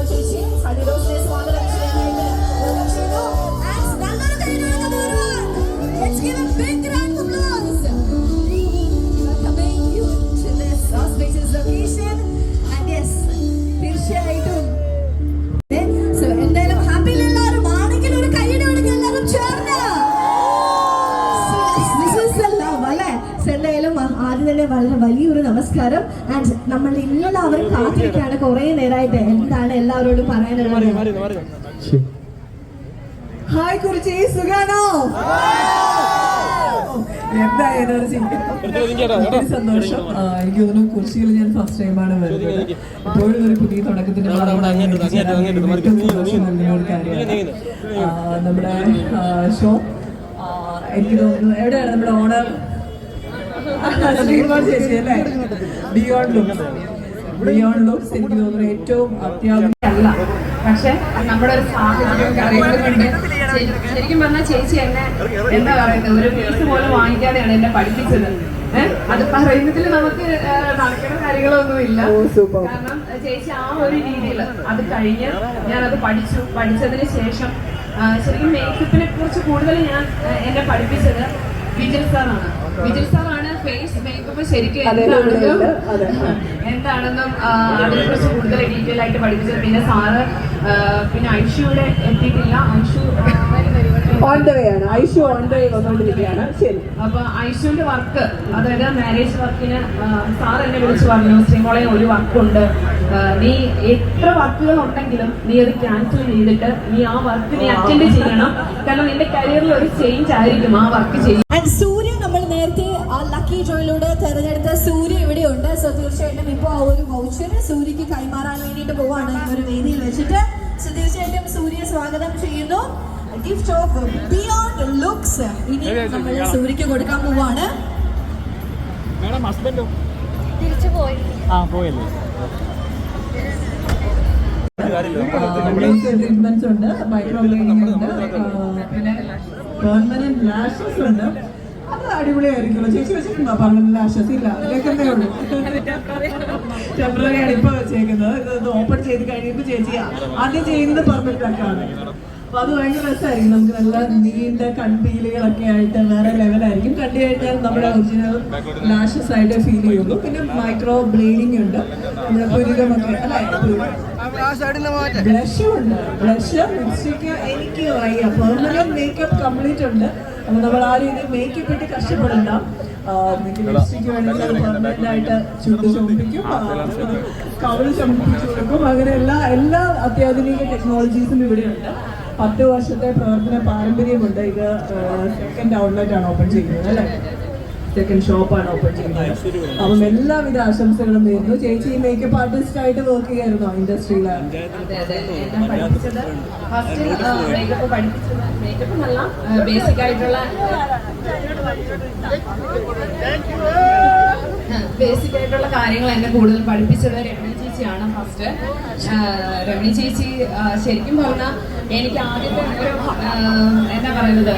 ചേച്ചി ഹരിദോസിനെ സ്വാഗതം ചെയ്യാനായിട്ട് welcome ചെയ്യുന്നു. And നല്ലൊരു കൈയ്യടി കൊടുക്കാൻ പോവാണ്. Let's give a big round of applause. Welcoming you to this auspicious occasion. And yes, തീർച്ചയായിട്ടും so എന്തായാലും ഹാപ്പി എല്ലാവരും ആണെങ്കിൽ ഒരു കൈയ്യടി കൊടുക്കാൻ എല്ലാവരും ചേർന്ന്. This is the love അല്ലേ? എന്തായാലും ആദ്യം തന്നെ വളരെ വലിയൊരു നമസ്കാരം. ആൻഡ് നമ്മൾ എല്ലാവരും കാത്തിരിക്കുകയാണ് കുറേ നേരമായിട്ട് എന്താണ് എല്ലാവരോടും പറയാനുള്ളത്. ഹായ് കുറിച്ച് സുഖാണോ? എന്താ എനർജി, സന്തോഷം. എനിക്ക് തോന്നുന്നു കുറിച്ചികൾ ഞാൻ ഫസ്റ്റ് ടൈമാണ് വരുന്നത്. ഇപ്പോഴും ഒരു പുതിയ തുടക്കത്തിന്റെ നമ്മുടെ ഷോ. എനിക്ക് തോന്നുന്നു എവിടെയാണ് നമ്മുടെ ഓണർ ശ്രീകുമാർ ചേച്ചി അല്ലേ? ബിയോണ്ട് ലുക്സ് എനിക്ക് തോന്നുന്നു ഏറ്റവും അത്യാവശ്യമല്ല, പക്ഷെ നമ്മുടെ ഒരു സാഹചര്യം കാര്യങ്ങളുണ്ട്. ശരിക്കും പറഞ്ഞാൽ ചേച്ചി എന്നെ എന്താ പറയുന്നത് ഒരു ഫീസ് പോലും വാങ്ങിക്കാതെയാണ് എന്നെ പഠിപ്പിച്ചത്. അത് പറയുന്നതിൽ നമുക്ക് നടക്കുന്ന കാര്യങ്ങളൊന്നും ഇല്ല. കാരണം ചേച്ചി ആ ഒരു രീതിയിൽ അത് കഴിഞ്ഞ് ഞാനത് പഠിച്ചതിന് ശേഷം ശരിക്കും മേക്കപ്പിനെ കുറിച്ച് കൂടുതൽ എന്നെ പഠിപ്പിച്ചത് വിജിൽ സാറാണ്. ഫേസ് മേക്കപ്പ് ശരിക്കും എന്താണെന്നും അതിനെ കുറിച്ച് കൂടുതൽ ഡീറ്റെയിൽ ആയിട്ട് പഠിപ്പിച്ചത്. പിന്നെ സാറ് പിന്നെ ഐഷുവിടെ എത്തിയിട്ടില്ല. ഐഷു വന്നുകൊണ്ടിരിക്കുകയാണ്. ശരി, അപ്പൊ ഐഷുവിന്റെ വർക്ക്, അതായത് മാരേജ് വർക്കിന് സാർ എന്നെ വിളിച്ചു പറഞ്ഞു, ശ്രീമോളെ ഒരു വർക്കുണ്ട്, നീ എത്ര വർക്കുകൾ ഉണ്ടെങ്കിലും നീ അത് ക്യാൻസൽ ചെയ്തിട്ട് നീ ആ വർക്ക് നീ അറ്റൻഡ് ചെയ്യണം. കാരണം നിന്റെ കരിയറിൽ ഒരു ചേഞ്ച് ആയിരിക്കും ആ വർക്ക് ചെയ്യും. സൂര്യ നമ്മൾ നേരത്തെ ആ ലക്കി ഡ്രോയിലൂടെ തെരഞ്ഞെടുത്ത സൂര്യ ഇവിടെയുണ്ട്. സോ തീർച്ചയായിട്ടും ഇപ്പോൾ ആ ഒരു വൗച്ചർ സൂര്യക്ക് കൈമാറാൻ വേണ്ടിയിട്ട് പോവാണ് ഈ ഒരു വേദിയിൽ വെച്ചിട്ട്. സോ തീർച്ചയായിട്ടും സൂര്യ സ്വാഗതം ചെയ്യുന്നു. ഗിഫ്റ്റ് ഓഫ് ബിയോണ്ട് ലുക്സ് ഇനി നമ്മൾ സൂര്യക്ക് കൊടുക്കാൻ പോവാണ്. തിരിച്ചു പോയി ട്രീറ്റ്മെന്റ്സ് ഉണ്ട്, മൈക്രോബ്ലേഡിംഗ് ഉണ്ട്, പിന്നെ പെർമനന്റ് ലാഷസ് ഉണ്ട്. അത് അടിപൊളിയായിരിക്കുമല്ലോ. ചേച്ചി വെച്ചിട്ടുണ്ടോ പെർമനന്റ് ലാഷസ്? ഇല്ല, കേൾക്കുന്നേ ഉള്ളൂ. ടെമ്പററി ആണ് ഇപ്പൊ വെച്ചേക്കുന്നത്. ഇത് ഓപ്പൺ ചെയ്ത് കഴിയുമ്പോൾ ചേച്ചി ആദ്യം ചെയ്യുന്നത് പെർമനന്റ് ആക്കാണ്. അപ്പൊ അത് ഭയങ്കര രസമായിരിക്കും. നമുക്ക് നല്ല നീണ്ട കൺപീലുകളൊക്കെ ആയിട്ട് വേറെ ലെവലായിരിക്കും. കണ്ടു കഴിഞ്ഞാൽ നമ്മുടെ ഒറിജിനൽ ലാഷസ് ആയിട്ട് ഫീൽ ചെയ്യുള്ളൂ. പിന്നെ മൈക്രോ ബ്ലേഡിംഗ് ഉണ്ട്, നമ്മുടെ പുരുകമൊക്കെ അല്ലെ, ബ്ലഷും ഉണ്ട്. ബ്ലഷ് ലിപ്സ്റ്റിക്ക് എനിക്ക് വയ്യ. പെർമനന്റ് മേക്കപ്പ് കംപ്ലീറ്റ് ഉണ്ട്. അപ്പൊ നമ്മൾ ആ രീതിയിൽ മേക്കപ്പ് ഇട്ട് കഷ്ടപ്പെടണ്ട. ലിപ്സ്റ്റിക്ക് വേണമെങ്കിൽ പെർമനന്റ് ആയിട്ട് ചുണ്ട് ചുമപ്പിക്കും, കവള് ചുമപ്പിച്ചു കൊടുക്കും. അങ്ങനെ എല്ലാ അത്യാധുനിക ടെക്നോളജീസും ഇവിടെയുണ്ട്. 10 വർഷത്തെ പ്രവർത്തന പാരമ്പര്യമുണ്ട്. ഇത് സെക്കൻഡ് ഔട്ട്ലെറ്റ് ആണ് ഓപ്പൺ ചെയ്യുന്നത് അല്ലേ? സെക്കൻഡ് ഷോപ്പാണ് ഓപ്പൺ ചെയ്യുന്നത്. അപ്പം എല്ലാവിധ ആശംസകളും നേരുന്നു. ചേച്ചി മേക്കപ്പ് ആർട്ടിസ്റ്റ് ആയിട്ട് വർക്ക് ചെയ്യായിരുന്നോ ഇൻഡസ്ട്രിയിലാണ്? ബേസിക് ആയിട്ടുള്ള കാര്യങ്ങൾ എന്നെ കൂടുതൽ പഠിപ്പിച്ചത് രമണി ചേച്ചിയാണ്. ഫസ്റ്റ് രമണി ചേച്ചി ശരിക്കും പറഞ്ഞാൽ എനിക്ക് ആദ്യത്തെ ഒരു എന്താ പറയുന്നത്